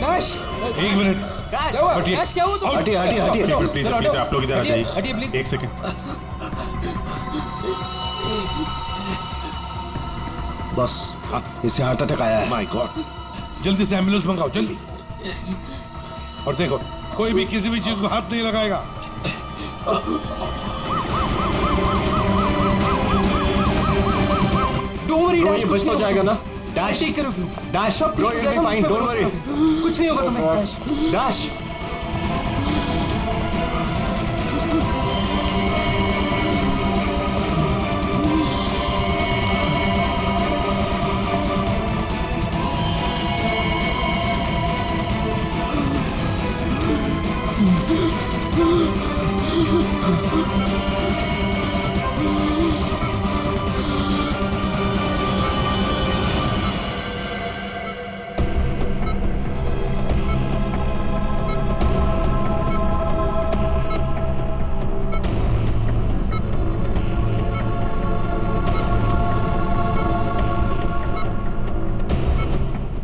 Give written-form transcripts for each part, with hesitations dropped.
Dash, एक minute, हटिए, dash क्या हुआ तुम? हटिए हटिए हटिए। प्लीज प्लीज आप लोग इधर आ जाइए, हटिए प्लीज। एक सेकंड। बस इसे हार्ट अटैक आया है। माय गॉड, जल्दी से एम्बुलेंस मंगाओ, जल्दी। और देखो, कोई भी किसी भी चीज को हाथ नहीं लगाएगा। डोंट वरी डैश, बच तो जाएगा ना? Dash take care of you. Dash सब ठीक ब्रो, हो you'll जाएगा, be fine, मुझ पे don't भरोसा worry। करो। कुछ नहीं होगा तुम्हें dash. Dash.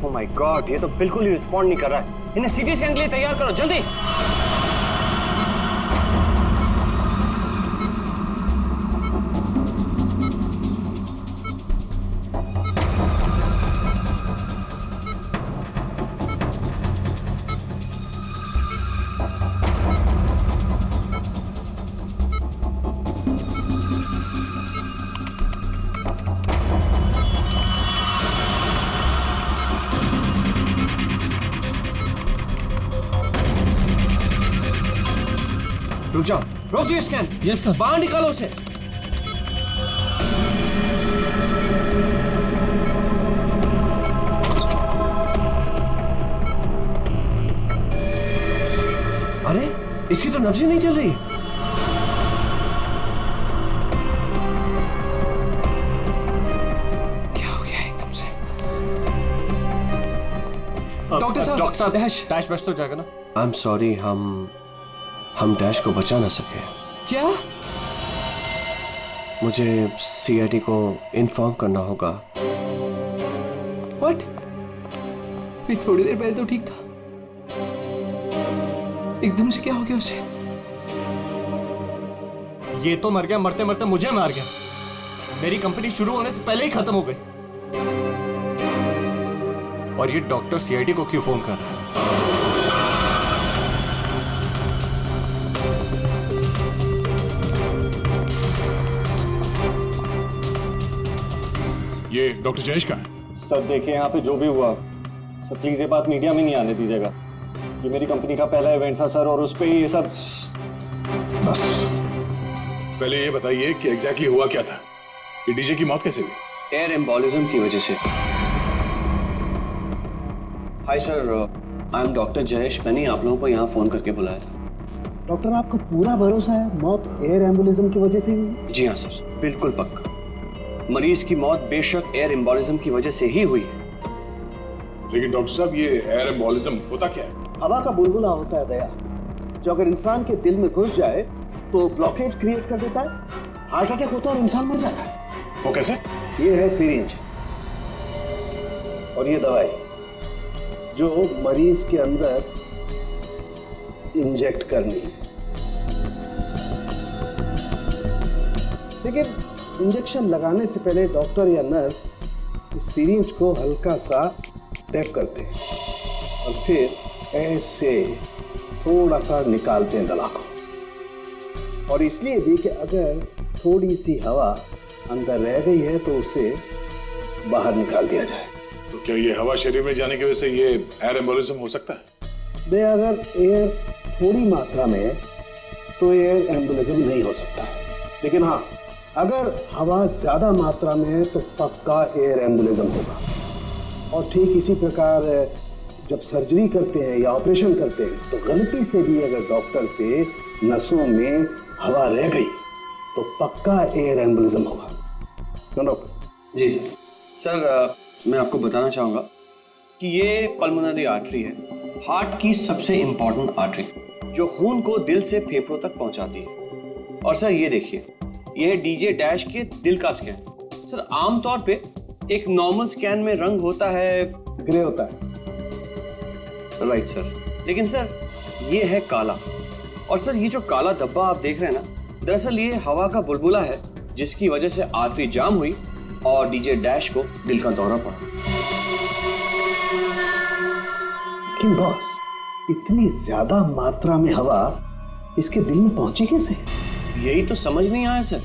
Oh my God, ये तो बिल्कुल ही रिस्पॉन्ड नहीं कर रहा है। इन्हें सीटी स्कैन के लिए तैयार करो जल्दी। रुक जाओ, रोक दिए स्कैन। Yes sir. बाहर निकालो उसे। अरे इसकी तो नब्ज ही नहीं चल रही। क्या हो गया एकदम से? डॉक्टर साहब, डॉक्टर साहब, डैश। डैश बच तो जाएगा ना? आई एम सॉरी, हम डैश को बचा ना सके। क्या? मुझे सीआईडी को इन्फॉर्म करना होगा। व्हाट? अभी थोड़ी देर पहले तो ठीक था, एकदम से क्या हो गया उसे? ये तो मर गया, मरते मरते मुझे मार गया। मेरी कंपनी शुरू होने से पहले ही खत्म हो गई। और ये डॉक्टर सीआईडी को क्यों फोन कर रहा है? ये डॉक्टर जयेश का है। सर देखिए, यहाँ पे जो भी हुआ सर, प्लीज ये बात मीडिया में नहीं आने दीजिएगा। ये मेरी कंपनी का पहला इवेंट था सर, और उस पे ये सब। बस पहले ये बताइए कि एग्जैक्टली हुआ क्या था? ये डीजे की मौत कैसे हुई? एयर एम्बोलिज्म की वजह से। Hi sir, I am doctor Jayesh. मैंने आप लोगों को यहाँ फोन करके बुलाया था। डॉक्टर, आपको पूरा भरोसा है मौत एयर एम्बुलिज्म की वजह से ही हुई? जी हाँ सर, बिल्कुल पक्का। मरीज की मौत बेशक एयर एम्बोलिज्म की वजह से ही हुई है। लेकिन डॉक्टर साहब, ये एयर एम्बोलिज्म होता क्या है? हवा का बुलबुला होता है दया, जो अगर इंसान के दिल में घुस जाए तो ब्लॉकेज क्रिएट कर देता है, हार्ट अटैक होता है और इंसान मर जाता है। वो कैसे? ये है सिरिंज और ये दवाई जो मरीज के अंदर इंजेक्ट करनी है। लेकिन इंजेक्शन लगाने से पहले डॉक्टर या नर्स इस सिरिंज को हल्का सा टैप करते हैं और फिर ऐसे थोड़ा सा निकालते हैं दवा को। और इसलिए भी कि अगर थोड़ी सी हवा अंदर रह गई है तो उसे बाहर निकाल दिया जाए। तो क्या ये हवा शरीर में जाने की वजह से ये एयर एम्बोलिज्म हो सकता है? दे अगर एयर थोड़ी मात्रा में है तो एयर एम्बुलिज्म नहीं हो सकता है, लेकिन हाँ, अगर हवा ज्यादा मात्रा में है तो पक्का एयर एम्बुलिज्म होगा। और ठीक इसी प्रकार जब सर्जरी करते हैं या ऑपरेशन करते हैं तो गलती से भी अगर डॉक्टर से नसों में हवा रह गई तो पक्का एयर एम्बुलिज्म होगा। डॉक्टर जी सर। सर मैं आपको बताना चाहूँगा कि ये पल्मोनरी आर्टरी है, हार्ट की सबसे इम्पॉर्टेंट आर्टरी जो खून को दिल से फेफड़ों तक पहुँचाती है। और सर ये देखिए, ये है डीजे डैश के दिल का स्कैन। सर आमतौर पे एक नॉर्मल स्कैन में रंग होता है, ग्रे होता है, राइट सर। लेकिन सर ये है काला, और सर ये जो काला धब्बा आप देख रहे हैं ना, दरअसल ये हवा का बुलबुला है जिसकी वजह से आर्टरी जाम हुई और डीजे डैश को दिल का दौरा पड़ा। लेकिन बॉस, इतनी ज्यादा मात्रा में हवा इसके दिल में पहुंची कैसे? यही तो समझ नहीं आया सर,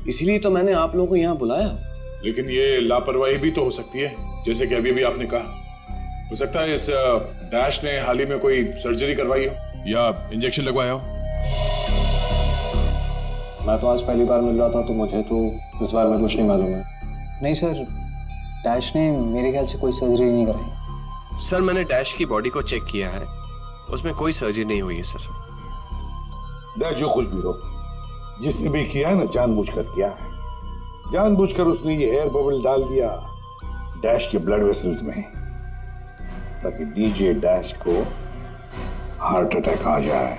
इसीलिए तो मैंने आप लोगों को यहाँ बुलाया। लेकिन ये लापरवाही भी तो हो सकती है, जैसे कि अभी अभी आपने कहा। हो सकता है इस डैश ने हाल ही में कोई सर्जरी करवाई हो या इंजेक्शन लगवाया हो। मैं तो आज पहली बार मिल रहा था, तो मुझे तो इस बारे में कुछ नहीं मालूम है। नहीं सर, डैश ने मेरे ख्याल से कोई सर्जरी नहीं कराई। सर मैंने डैश की बॉडी को चेक किया है, उसमें कोई सर्जरी नहीं हुई है सर। डैश जो कुछ भी हो, जिसने भी किया है ना, जानबूझकर किया है। जानबूझकर उसने ये एयर बबल डाल दिया डैश के ब्लड वेसल्स में, ताकि डीजे डैश को हार्ट अटैक आ जाए।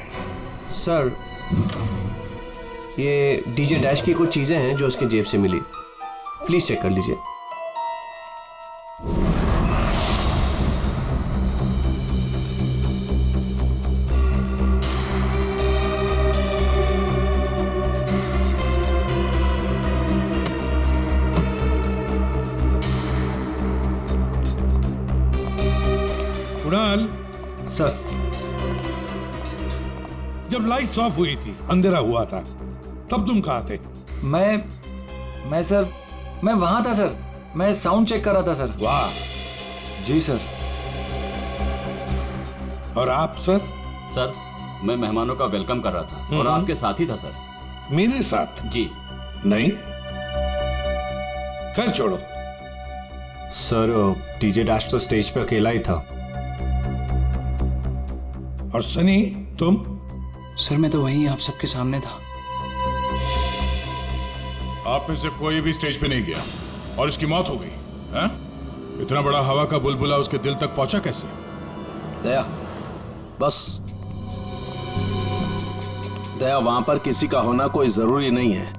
सर ये डीजे डैश की कुछ चीजें हैं जो उसके जेब से मिली, प्लीज चेक कर लीजिए। कुणाल, सर, जब लाइट्स ऑफ हुई थी, अंधेरा हुआ था, तब तुम कहाँ थे? मैं सर, मैं वहां था सर। मैं साउंड चेक कर रहा था सर। वाह। जी सर। और आप सर? सर, मैं मेहमानों का वेलकम कर रहा था और आपके साथ ही था सर। मेरे साथ? जी नहीं, खैर छोड़ो। सर डीजे डैश तो स्टेज पे अकेला ही था। और सनी, तुम? सर मैं तो वहीं आप सबके सामने था। आप में से कोई भी स्टेज पे नहीं गया और इसकी मौत हो गई है? इतना बड़ा हवा का बुलबुला उसके दिल तक पहुंचा कैसे? दया, बस दया, वहां पर किसी का होना कोई जरूरी नहीं है।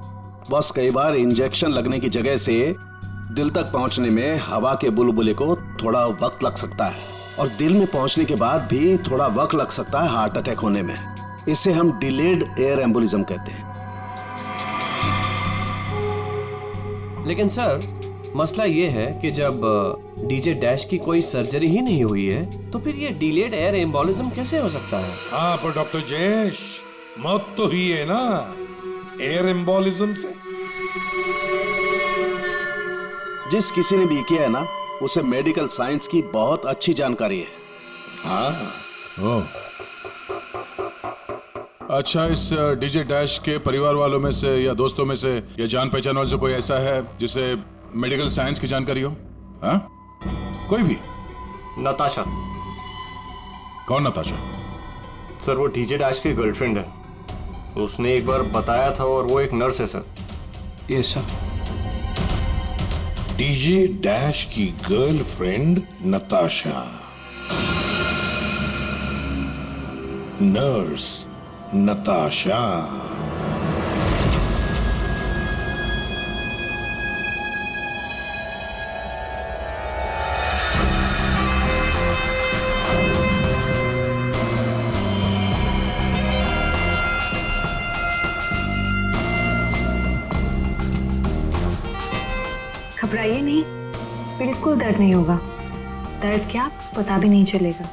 बस कई बार इंजेक्शन लगने की जगह से दिल तक पहुंचने में हवा के बुलबुले को थोड़ा वक्त लग सकता है, और दिल में पहुंचने के बाद भी थोड़ा वक्त लग सकता है हार्ट अटैक होने में। इसे हम डिलेड एयर एम्बोलिज्म कहते हैं। लेकिन सर मसला ये है कि जब डीजे डैश की कोई सर्जरी ही नहीं हुई है, तो फिर ये डिलेड एयर एम्बोलिज्म कैसे हो सकता है? हाँ, पर डॉक्टर जयेश, मौत तो ही है ना एयर एम्बोलिज्म से। जिस किसी ने भी किया है ना, उसे मेडिकल साइंस की बहुत अच्छी जानकारी है। हाँ। ओह, अच्छा, इस डीजे डैश के परिवार वालों में से या दोस्तों में से या जान पहचान वालों से कोई ऐसा है जिसे मेडिकल साइंस की जानकारी हो? हाँ, कोई भी? नताशा। कौन नताशा? सर वो डीजे डैश की गर्लफ्रेंड है। उसने एक बार बताया था, और वो एक नर्स है sir. Yes sir. DJ dash की गर्लफ्रेंड नताशा, नर्स नताशा। घबराइए नहीं, बिल्कुल दर्द नहीं होगा। दर्द क्या, पता भी नहीं चलेगा।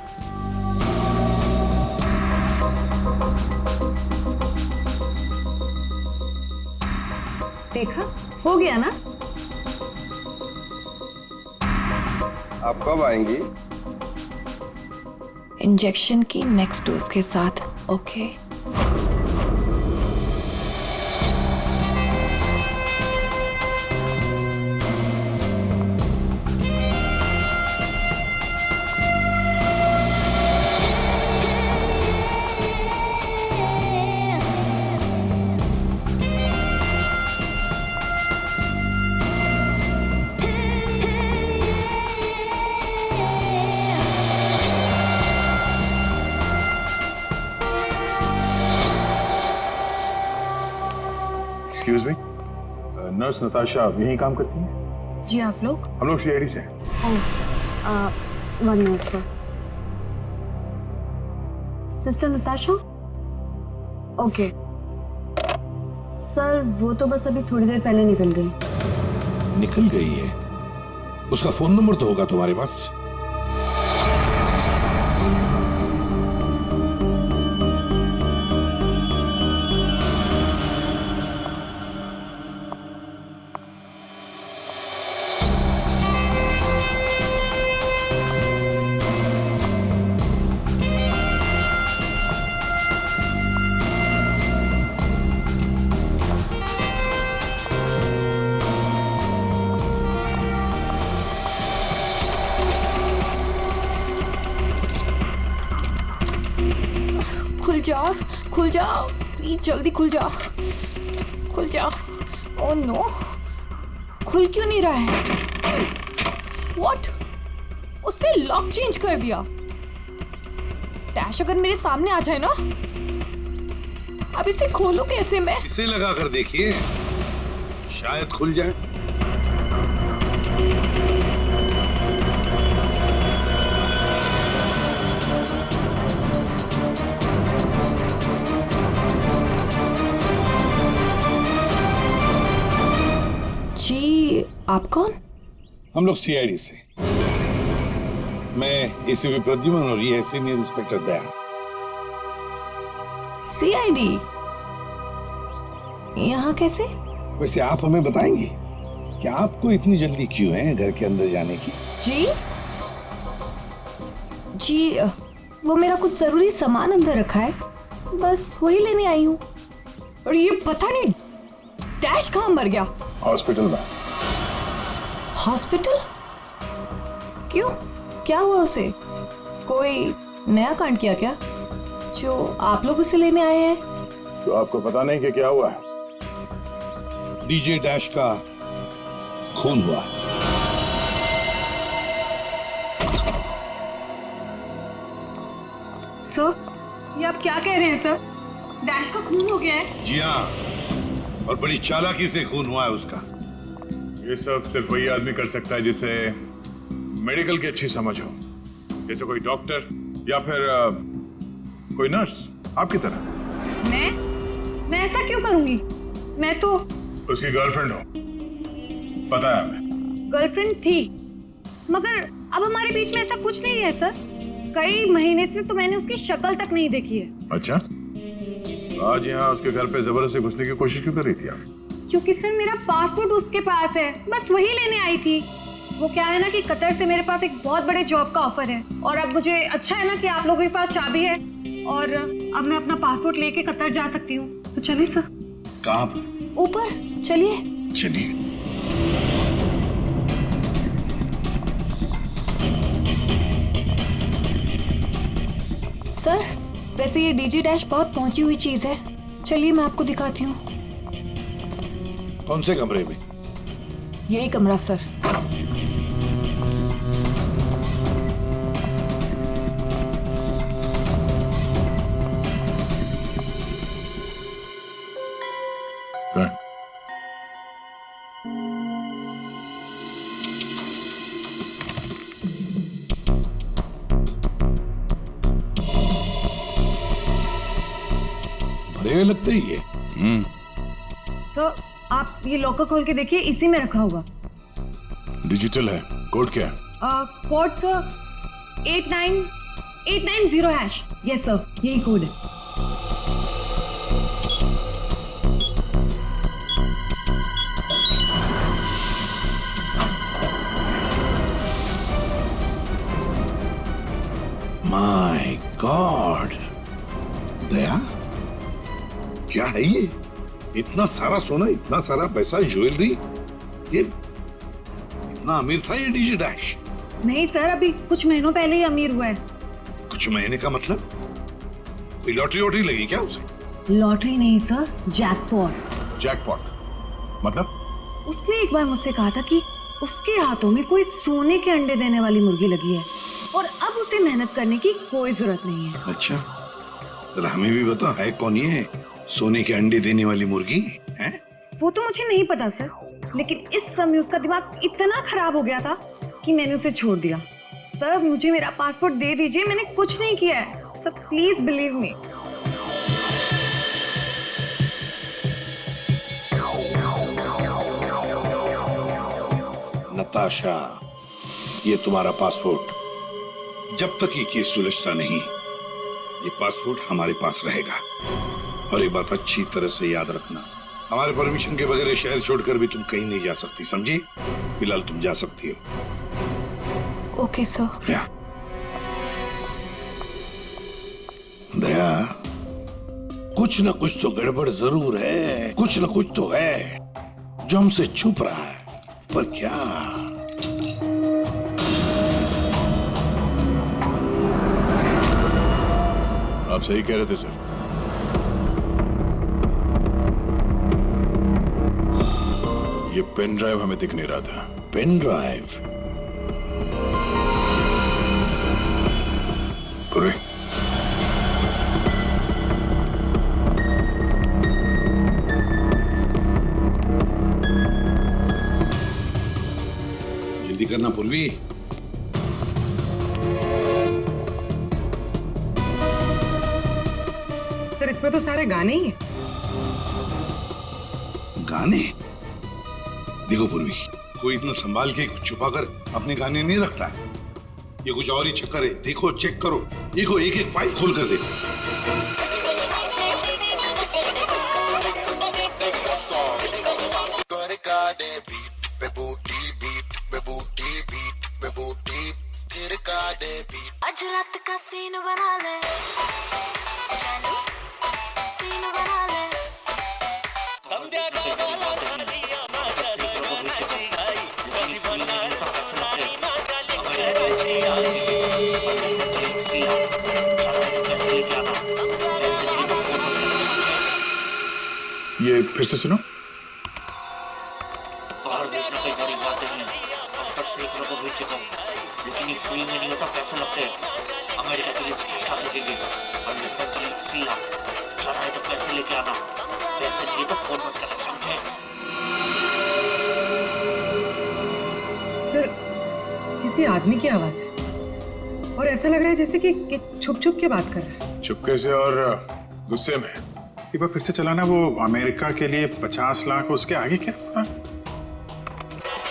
देखा, हो गया ना? आप कब आएंगी? इंजेक्शन की नेक्स्ट डोज के साथ। Okay. Excuse me, nurse Natasha यहीं काम करती है? जी, आप लोग? हम लोग सीआईडी से हैं। One minute sir. Sister Natasha? Okay sir, वो तो बस अभी थोड़ी देर पहले निकल गई। निकल गई है? उसका फोन नंबर तो होगा तुम्हारे पास? खुल जाओ प्लीज, जल्दी खुल जाओ, खुल जाओ। ओह नो, खुल क्यों नहीं रहा है? व्हाट? उसने लॉक चेंज कर दिया। डैश अगर मेरे सामने आ जाए ना, अब इसे खोलूं कैसे मैं? इसे लगा कर देखिए, शायद खुल जाए। जी, आप कौन? हम लोग सीआईडी से। मैं एसीपी प्रद्युमन और ये है सीनियर इंस्पेक्टर दया। सीआईडी यहाँ कैसे? वैसे आप हमें बताएंगी कि आपको इतनी जल्दी क्यों है घर के अंदर जाने की? जी, वो मेरा कुछ जरूरी सामान अंदर रखा है, बस वही लेने आई हूँ। और ये पता नहीं डैश कहाँ मर गया? हॉस्पिटल में। हॉस्पिटल? क्यों, क्या हुआ उसे? कोई नया कांड किया क्या जो आप लोग उसे लेने आए हैं? तो आपको पता नहीं कि क्या हुआ है? डीजे डैश का खून हुआ। सर, ये आप क्या कह रहे हैं सर? डैश का खून हो गया है? जी हाँ, और बड़ी चालाकी से खून हुआ है उसका। ये सब सिर्फ वही आदमी कर सकता है जिसे मेडिकल की अच्छी समझ हो, जैसे कोई डॉक्टर या फिर कोई नर्स आपकी तरह। मैं ऐसा क्यों करूंगी? मैं तो उसकी गर्लफ्रेंड हो, पता है हमें। गर्लफ्रेंड थी, मगर अब हमारे बीच में ऐसा कुछ नहीं है सर। कई महीने से तो मैंने उसकी शक्ल तक नहीं देखी है। अच्छा, आज यहाँ उसके घर पे जबरदस्ती घुसने की कोशिश क्यों कर रही थी आप? क्योंकि सर मेरा पासपोर्ट उसके पास है, बस वही लेने आई थी। वो क्या है ना कि कतर से मेरे पास एक बहुत बड़े जॉब का ऑफर है, और अब मुझे अच्छा है ना कि आप लोगों के पास चाबी है, और अब मैं अपना पासपोर्ट लेके कतर जा सकती हूँ। तो चलिए सर। कहाँ पर? ऊपर चलिए। चलिए। सर, वैसे ये डीजे डैश बहुत पहुंची हुई चीज है, चलिए मैं आपको दिखाती हूँ। कौन से कमरे में? यही कमरा सर। भरे हुए लगते ही ये। सर, आप ये लॉकर खोल के देखिए, इसी में रखा होगा। डिजिटल है, कोड क्या है? Code sir 89890#। यस सर, यही कोड है। माय गॉड, दया, क्या है ये? इतना सारा सोना, इतना सारा पैसा, ज्वेलरी, ये इतना अमीर था ये डीजे डैश? नहीं सर, अभी कुछ महीनों पहले ही अमीर हुआ है। कुछ महीने का मतलब? कोई लॉटरी वॉटरी लगी क्या उसे? लॉटरी नहीं सर, जैकपॉट। जैकपॉट मतलब? उसने एक बार मुझसे कहा था कि उसके हाथों में कोई सोने के अंडे देने वाली मुर्गी लगी है, और अब उसे मेहनत करने की कोई जरूरत नहीं है। अच्छा, तो हमें भी बता, है कौन ये सोने के अंडे देने वाली मुर्गी है? वो तो मुझे नहीं पता सर, लेकिन इस समय उसका दिमाग इतना खराब हो गया था कि मैंने उसे छोड़ दिया। सर, मुझे मेरा पासपोर्ट दे दीजिए, मैंने कुछ नहीं किया है। Sir please believe me. Natasha, ये तुम्हारा पासपोर्ट। जब तक ये केस सुलझता नहीं, ये पासपोर्ट हमारे पास रहेगा। और एक बात अच्छी तरह से याद रखना, हमारे परमिशन के बगैर शहर छोड़कर भी तुम कहीं नहीं जा सकती, समझी? फिलहाल तुम जा सकती हो। Okay sir. दया, कुछ ना कुछ तो गड़बड़ जरूर है, कुछ ना कुछ तो है जो हमसे छुप रहा है, पर क्या? आप सही कह रहे थे सर। ये पेन ड्राइव हमें दिख नहीं रहा था। Pen drive? पूरे जल्दी करना पूर्वी। सर इसमें तो सारे गाने ही हैं। गाने? देखो पूर्वी, कोई इतना संभाल के छुपाकर अपने गाने नहीं रखता है। ये कुछ और ही चक्कर है। देखो, चेक करो, देखो, एक एक फाइल खोल कर देखो। आज रात का सीन बना ले, चलो सीन बना ले। ये फिर से सुनो। बाहर भेजना कोई बड़ी बात नहीं है। अब तक सैकड़ों को भेज चुका हूँ, लेकिन ये फ्री में नहीं होता, पैसे लगते हैं। अमेरिका के लिए 50 लाख लगेंगे और लंदन के लिए 80 लाख। जाना है तो पैसे लेके आना, पैसे नहीं तो फोन मत करना, समझे? सर किसी आदमी की आवाज है और ऐसा लग रहा है जैसे कि छुप छुप के बात कर रहा है। चुपके से और गुस्से में। एक बार फिर से चलाना। वो अमेरिका के लिए 50 लाख, उसके आगे क्या? हाँ?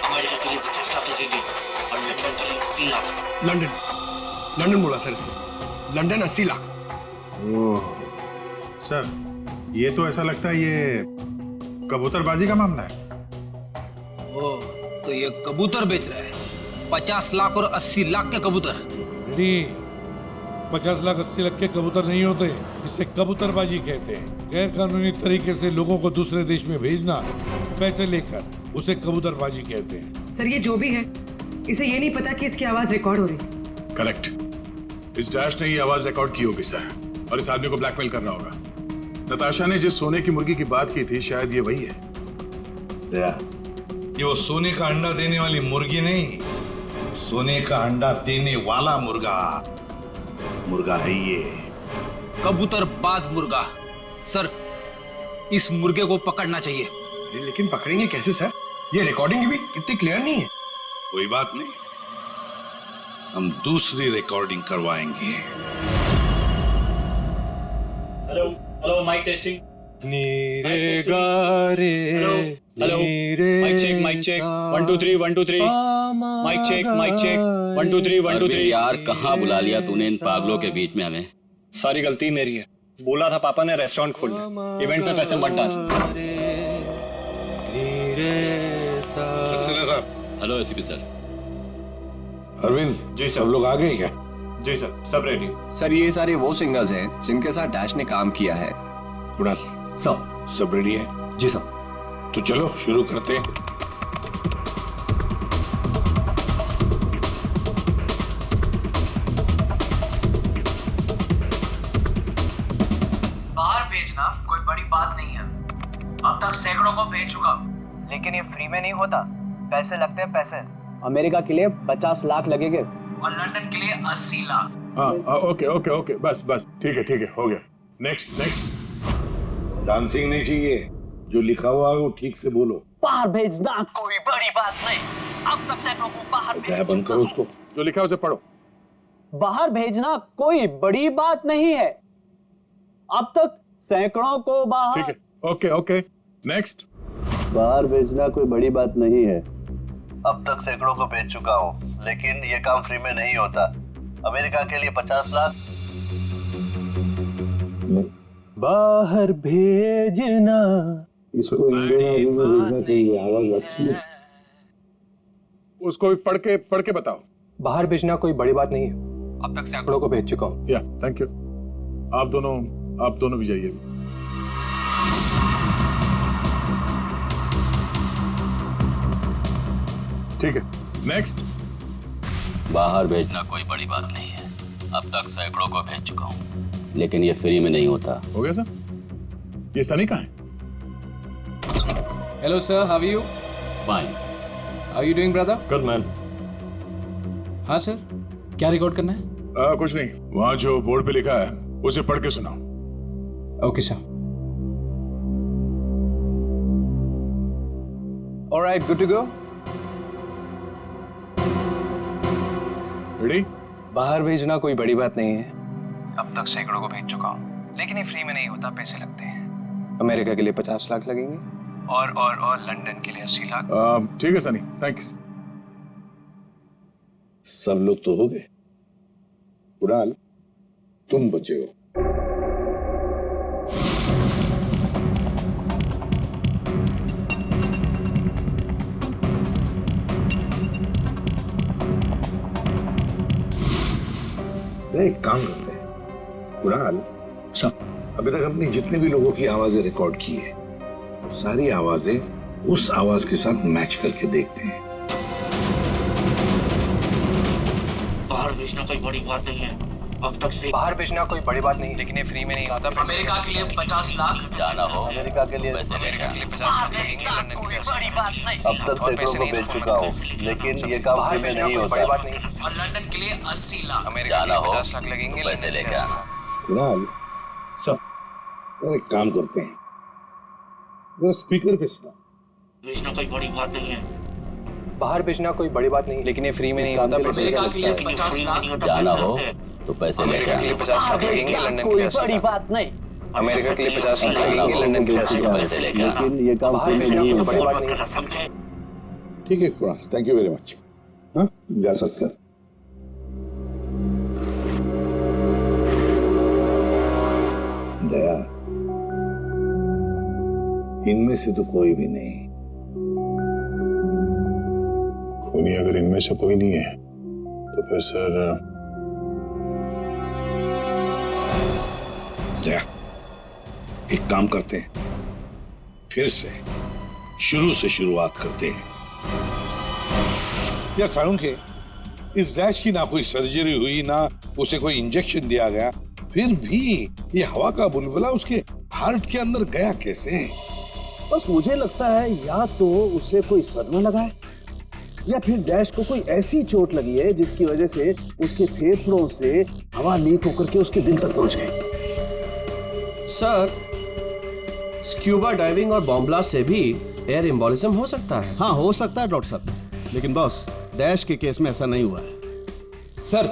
अमेरिका के लिए 50 लाख लगेंगे और लंदन के लिए 80 लाख। लंदन बोला सर इसने। लंदन 80 लाख। ओह सर, ये तो ऐसा लगता है ये कबूतरबाजी का मामला है। ओह, तो ये कबूतर बेच रहा है। 50 लाख और 80 लाख के कबूतर। 50 लाख 80 लाख के कबूतर नहीं होते, इसे कबूतरबाजी कहते हैं। गैर कानूनी तरीके से लोगों को दूसरे देश में भेजना पैसे लेकर, उसे कबूतरबाजी कहते हैं। सर ये जो भी है, इसे ये नहीं पता कि इसकी आवाज रिकॉर्ड हो रही। करेक्ट। इस डैश ने ये आवाज रिकॉर्ड की होगी सर, और इस आदमी को ब्लैकमेल कर रहा होगा। नताशा ने जिस सोने की मुर्गी की बात की थी, शायद ये वही है। दया, ये वो सोने का अंडा देने वाली मुर्गी नहीं, सोने का अंडा देने वाला मुर्गा है ये। कबूतरबाज मुर्गा। सर इस मुर्गे को पकड़ना चाहिए। लेकिन पकड़ेंगे कैसे सर? ये रिकॉर्डिंग भी कितनी क्लियर नहीं है। कोई बात नहीं, हम दूसरी रिकॉर्डिंग करवाएंगे। Hello hello, mic testing. नीरे गारे, hello, mic check, mic check, 1 2 3 1 2 3, mic check, mic check, 1 2 3 1 2 3। यार कहाँ बुला लिया तूने इन पागलों के बीच में हमें? सारी गलती मेरी है। बोला था पापा ने रेस्टोरेंट खोलना, इवेंट पे पैसे मत डाल। सक्सेना साहब। Hello ACP sir. Arvind ji सब लोग आ गए क्या? जी सर, सब रेडी। सर ये सारे वो सिंगर्स हैं जिनके साथ डैश ने काम किया है। कुणाल सब रेडी है? जी सर। तो चलो शुरू करते हैं। बाहर भेजना कोई बड़ी बात नहीं है। अब तक सैकड़ों को भेज चुका, लेकिन ये फ्री में नहीं होता, पैसे लगते हैं पैसे। अमेरिका के लिए 50 लाख लगेंगे और लंदन के लिए 80 लाख। हाँ ओके ओके ओके, बस बस ठीक है हो गया। Next next. डांसिंग नहीं चाहिए, जो लिखा हुआ है वो ठीक से बोलो। बाहर भेजना कोई बड़ी बात नहीं। अब तक सैकड़ों को बाहर भेज बंद करो उसको। जो लिखा है उसे पढ़ो। बाहर भेजना कोई बड़ी बात नहीं है। अब तक सैकड़ों को बाहर। ठीक है, ओके ओके, नेक्स्ट। बाहर भेजना कोई बड़ी बात नहीं है। अब तक सैकड़ों को भेज चुका हूँ, लेकिन ये काम फ्री में नहीं होता। अमेरिका के लिए 50 लाख। बाहर भेजना इसको इंडियन में भेजना चाहिए, आवाज अच्छी है। उसको भी पढ़ के बताओ। बाहर भेजना कोई बड़ी बात नहीं है, अब तक सैकड़ों को भेज चुका हूँ। या थैंक यू। आप दोनों भी जाइए। ठीक है, नेक्स्ट। बाहर भेजना कोई बड़ी बात नहीं है, अब तक सैकड़ों को भेज चुका हूँ, लेकिन ये फ्री में नहीं होता। हो गया सर? ये सनी कहाँ है? Hello sir, how are you? Fine. How are you doing brother? Good man. हाँ सर, क्या रिकॉर्ड करना है? कुछ नहीं, वहां जो बोर्ड पे लिखा है उसे पढ़ के सुनाओ। Okay sir. Alright, good to go. Ready? बाहर भेजना कोई बड़ी बात नहीं है, अब तक सैकड़ों को भेज चुका हूँ, लेकिन ये फ्री में नहीं होता, पैसे लगते हैं। अमेरिका के लिए 50 लाख लगेंगे और लंदन के लिए 80 लाख। ठीक है सनी, थैंक यू। सब लोग तो हो गए, उड़ाल तुम बचे हो। एक काम करते हैं, उड़ाल सब अभी तक अपनी जितने भी लोगों की आवाजें रिकॉर्ड की है, सारी आवाजें उस आवाज के साथ मैच करके देखते हैं। बाहर भेजना कोई बड़ी बात नहीं है, अब तक से बाहर भेजना कोई बड़ी बात नहीं, लेकिन ये फ्री में नहीं आता। अमेरिका के लिए 50 लाख जाना हो अमेरिका के लिए 50 लाख लगेंगे, लंदन के लिए 80 अब तक सैकड़ों को भेज चुका हूँ, लेकिन ये काम फ्री में नहीं होता। बड़ी बात नहीं। और लंदन के लिए 80 लाख। अमेरिका के लिए 50 लाख लगेंगे, पैसे लेके आना। उड़ाल सब एक काम करते हैं, वो स्पीकर पे सुना। भेजना कोई बड़ी बात नहीं है, बाहर भेजना कोई बड़ी बात नहीं, लेकिन ये फ्री में नहीं होता। अमेरिका के लिए 50 लाख। जाना हो तो पैसे लेके अमेरिका के लिए आना। 50 लाख लगेंगे, लंदन के लिए 80 बड़ी लाख। बात नहीं। अमेरिका के लिए 50 लाख लगेंगे, लंदन के लिए 80 लाख। पैसे लेके आना। लेकिन ये काम फ्री में नहीं बड़ी होता। बात नहीं। समझे? ठीक है Kunal, thank you very much. हाँ, जा सकते हैं। दया, इनमें से तो कोई भी नहीं। खूनी अगर इनमें से कोई नहीं है तो फिर सर दया, एक काम करते हैं, फिर से शुरू से शुरुआत करते हैं। यार सालुंखे, इस डैश की ना कोई सर्जरी हुई, ना उसे कोई इंजेक्शन दिया गया, फिर भी ये हवा का बुलबुला उसके हार्ट के अंदर गया कैसे? बस मुझे लगता है या तो उसे कोई सदमा लगा है, या फिर डैश को कोई ऐसी चोट लगी है जिसकी वजह से उसके फेफड़ों से हवा लीक होकर के उसके दिल तक पहुंच गई। सर, स्क्यूबा डाइविंग और बॉम्ब ब्लास्ट से भी एयर एम्बोलिज्म हो सकता है। हाँ, हो सकता है डॉक्टर साहब, लेकिन बॉस डैश के केस में ऐसा नहीं हुआ है। सर,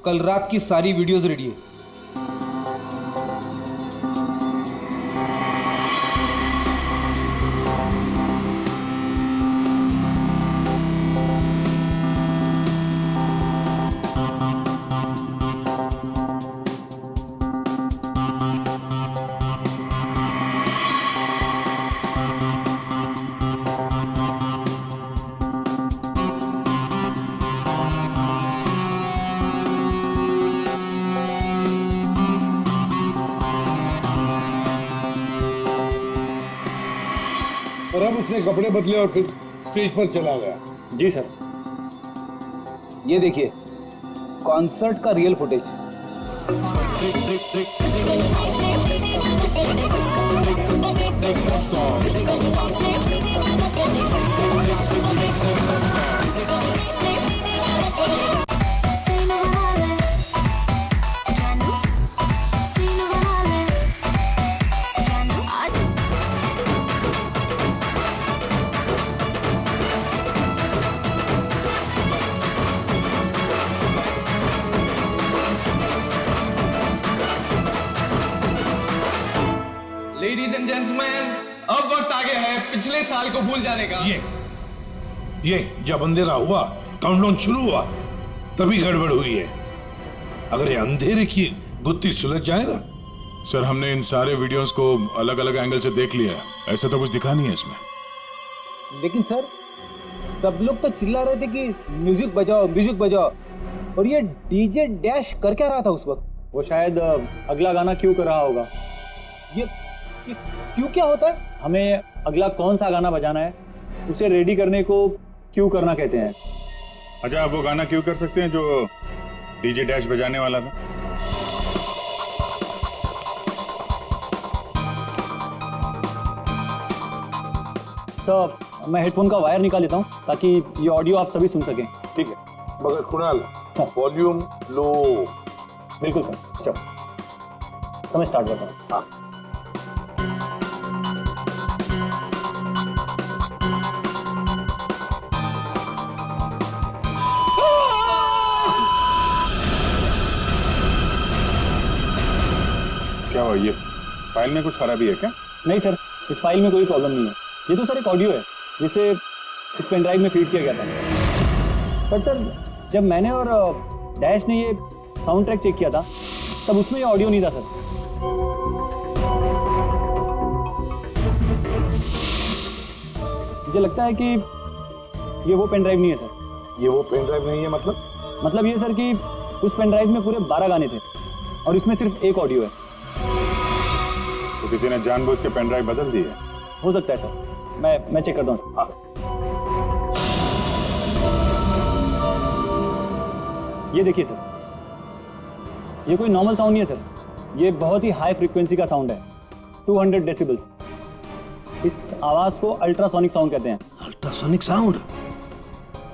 कल रात की सारी वीडियोस रेडी है। और अब उसने कपड़े बदले और फिर स्टेज पर चला गया। जी सर, ये देखिए कॉन्सर्ट का रियल फुटेज। पिछले साल को भूल जाने का। ये जब अंधेरा हुआ, काउंटडाउन शुरू हुआ, तभी गड़बड़ हुई है। अगर ये अंधेरे की गुत्थी सुलझ जाए ना। सर हमने इन सारे वीडियोस को अलग अलग एंगल से देख लिया है, ऐसा तो कुछ दिखा नहीं है इसमें। लेकिन सर सब लोग तो चिल्ला रहे थे कि म्यूजिक बजाओ, और ये डीजे डैश कर क्या रहा था उस वक्त? वो शायद अगला गाना क्यों कर रहा होगा। ये क्यों क्या होता है? हमें अगला कौन सा गाना बजाना है उसे रेडी करने को क्यों करना कहते हैं। अच्छा, आप वो गाना क्यों कर सकते हैं जो डीजे डैश बजाने वाला था? सर मैं हेडफोन का वायर निकाल लेता हूँ ताकि ये ऑडियो आप सभी सुन सकें। ठीक है, मगर कुणाल वॉल्यूम लो। बिल्कुल सर। चलो समय स्टार्ट करता हूँ। हाँ। क्या हुआ, ये फाइल में कुछ खराबी है क्या? नहीं सर, इस फाइल में कोई प्रॉब्लम नहीं है। ये तो सर एक ऑडियो है जिसे इस पेन ड्राइव में फीड किया गया था। पर सर जब मैंने और डैश ने ये साउंड ट्रैक चेक किया था तब उसमें ये ऑडियो नहीं था सर। मुझे लगता है कि ये वो पेन ड्राइव नहीं है सर। ये वो पेन ड्राइव नहीं है मतलब ये सर कि उस पेन ड्राइव में पूरे 12 गाने थे और इसमें सिर्फ एक ऑडियो है। तो किसी ने जानबूझ के पेन ड्राइव बदल दी है? हो सकता है सर, मैं चेक करता हूँ। हाँ। ये देखिए सर, ये कोई नॉर्मल साउंड नहीं है सर, ये बहुत ही हाई फ्रीक्वेंसी का साउंड है, 200 डेसिबल्स। इस आवाज को अल्ट्रासोनिक साउंड कहते हैं। अल्ट्रासोनिक साउंड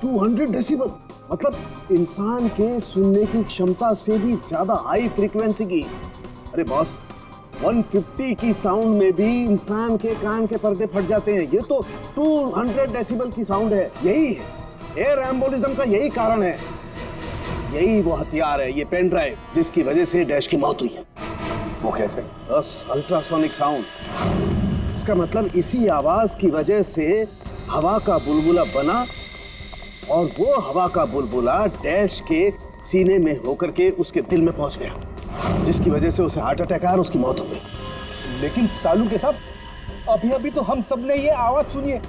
200 डेसिबल मतलब इंसान के सुनने की क्षमता से भी ज्यादा हाई फ्रीक्वेंसी की। अरे बॉस, 150 की साउंड में भी इंसान के कान के पर्दे फट जाते हैं। ये तो 200 डेसिबल की साउंड है। यही है एयर एम्बोलिज्म का, यही कारण है, यही वो हथियार है, ये पेन ड्राइव जिसकी वजह से डैश की मौत हुई है। वो कैसे? बस अल्ट्रासोनिक साउंड। इसका मतलब इसी आवाज की वजह से हवा का बुलबुला बना और वो हवा का बुलबुला डैश के सीने में होकर के उसके दिल में पहुंच गया, जिसकी वजह से उसे हार्ट अटैक आया और उसकी मौत हो गई। लेकिन सालू के साथ अभी तो हम सब ने ये आवाज सुनी है,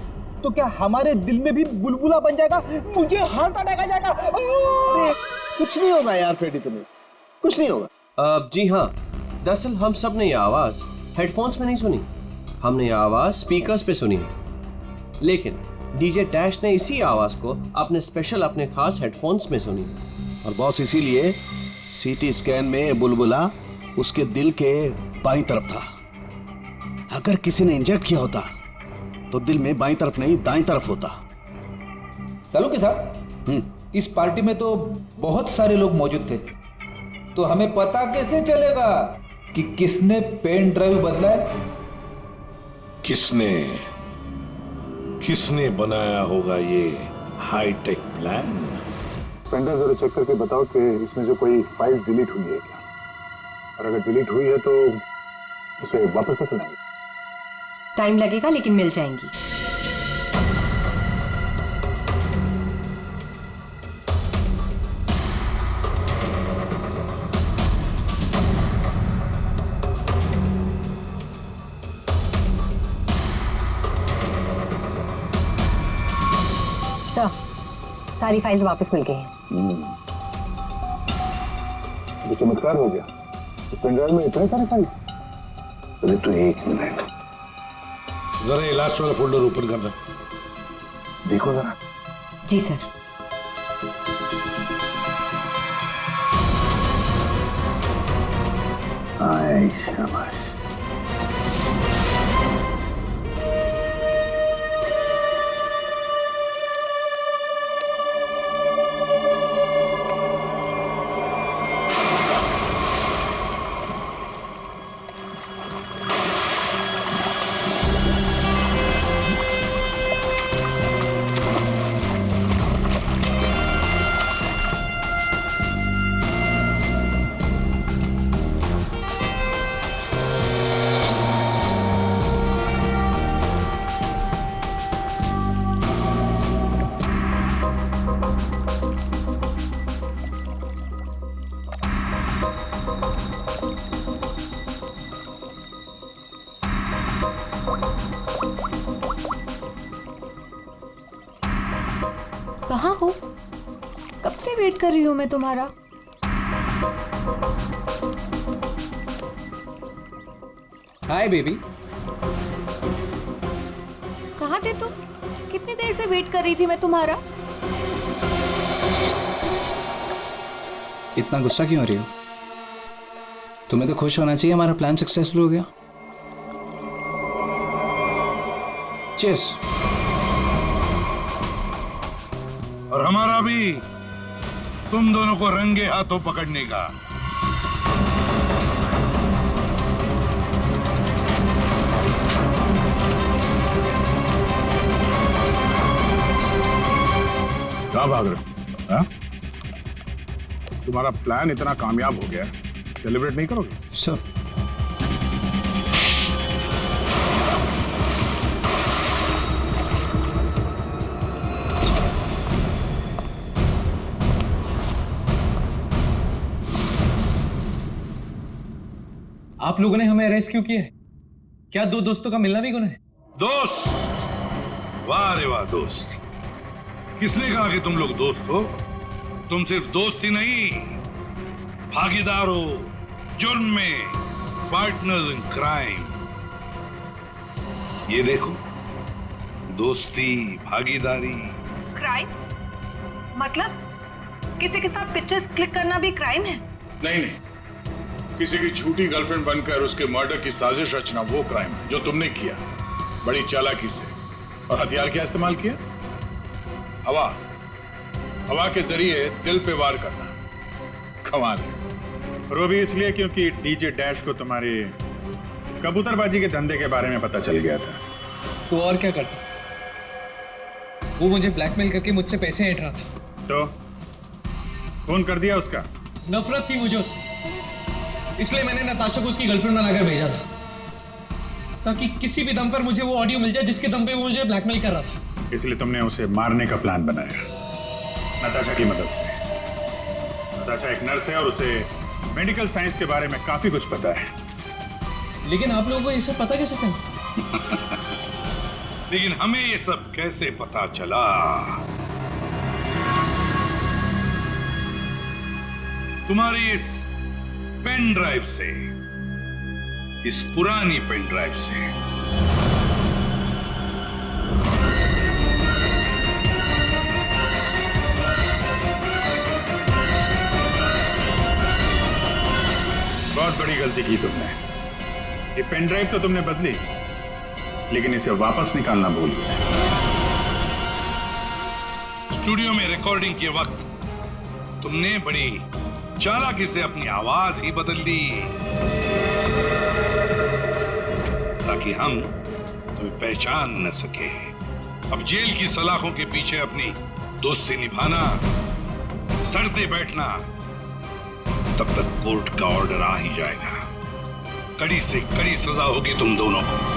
तो क्या हमारे दिल में भी बुलबुला बन जाएगा? मुझे हार्ट अटैक आ जाएगा। अरे कुछ नहीं होगा यार फ्रेडी, तुम्हें कुछ नहीं होगा। जी हाँ, दरअसल हम सब ने ये आवाज हेडफोन्स में नहीं सुनी, हमने ये आवाज स्पीकर्स पे सुनी है। लेकिन डीजे डैश ने इसी आवाज को अपने खास हेडफोन्स में सुनी। और बॉस इसीलिए सीटी स्कैन में बुलबुला उसके दिल के बाईं तरफ था। अगर किसी ने इंजेक्ट किया होता तो दिल में बाईं तरफ नहीं दाईं तरफ होता। सालू के साथ इस पार्टी में तो बहुत सारे लोग मौजूद थे, तो हमें पता कैसे चलेगा कि किसने पेन ड्राइव बदला है? किसने बनाया होगा ये हाईटेक प्लान? पेंड्राइव जरा चेक करके बताओ कि इसमें जो कोई फाइल्स डिलीट हुई है क्या, और अगर डिलीट हुई है तो उसे वापस कैसे लाएंगे? टाइम लगेगा लेकिन मिल जाएंगी। सारी फाइल्स वापस मिल गई हैं। तो चमत्कार हो गया। तो पेनड्राइव में इतने सारे फाइल्स। अरे तो एक मिनट, जरा ये लास्ट वाला फोल्डर ओपन करना। देखो जरा। जी सर। आए शाबाश। कहाँ हो? कब से वेट कर रही हूँ मैं तुम्हारा। Hi baby. कहाँ थे तुम? कितनी देर से वेट कर रही थी मैं तुम्हारा। इतना गुस्सा क्यों हो रही हो? तुम्हें तो खुश होना चाहिए, हमारा प्लान सक्सेसफुल हो गया। चीयर्स। और हमारा भी तुम दोनों को रंगे हाथों पकड़ने का। कहाँ भाग रहे हो? हाँ? तुम्हारा प्लान इतना कामयाब हो गया, सेलिब्रेट नहीं करोगे? सर आप लोगों ने हमें अरेस्ट क्यों किया है? क्या दो दोस्तों का मिलना भी गुनाह है? दोस्त? वाह रे वाह दोस्त। किसने कहा कि तुम लोग दोस्त हो? तुम सिर्फ दोस्त ही नहीं, भागीदार हो जुर्म में, पार्टनर्स इन क्राइम। ये देखो, दोस्ती, भागीदारी। क्राइम? मतलब किसी के साथ पिक्चर्स क्लिक करना भी क्राइम है? नहीं नहीं, किसी की झूठी गर्लफ्रेंड बनकर उसके मर्डर की साजिश रचना वो क्राइम है जो तुमने किया, बड़ी चालाकी से। और हथियार क्या इस्तेमाल किया? हवा। हवा के जरिए दिल पे वार करना। कमाल है। और वो भी इसलिए क्योंकि डीजे डैश को तुम्हारी कबूतरबाजी के धंधे के बारे में पता चल गया था। तो और क्या करता? वो मुझे ब्लैकमेल करके मुझसे पैसे ऐंठ रहा था। तो फोन कर दिया उसका? नफरत थी मुझे उससे, इसलिए मैंने नताशा को उसकी गर्लफ्रेंड बनाकर भेजा था, ताकि किसी भी दम पर मुझे वो ऑडियो मिल जाए जिसके दम पे वो मुझे ब्लैकमेल कर रहा था। इसलिए तुमने उसे मारने का प्लान बनाया नताशा की मदद से। नताशा एक नर्स है और उसे मेडिकल साइंस के बारे में काफी कुछ पता है। लेकिन आप लोगों को ये सब पता कैसे चला? लेकिन हमें ये सब कैसे पता चला? तुम्हारी इस पेन ड्राइव से, इस पुरानी पेन ड्राइव से। बहुत बड़ी गलती की तुमने। ये पेन ड्राइव तो तुमने बदली, लेकिन इसे वापस निकालना भूल गए। स्टूडियो में रिकॉर्डिंग के वक्त तुमने बड़ी चालाकी से अपनी आवाज ही बदल दी, ताकि हम तुम्हें पहचान न सके। अब जेल की सलाखों के पीछे अपनी दोस्ती निभाना, सड़ते बैठना, तब तक कोर्ट का ऑर्डर आ ही जाएगा। कड़ी से कड़ी सजा होगी तुम दोनों को।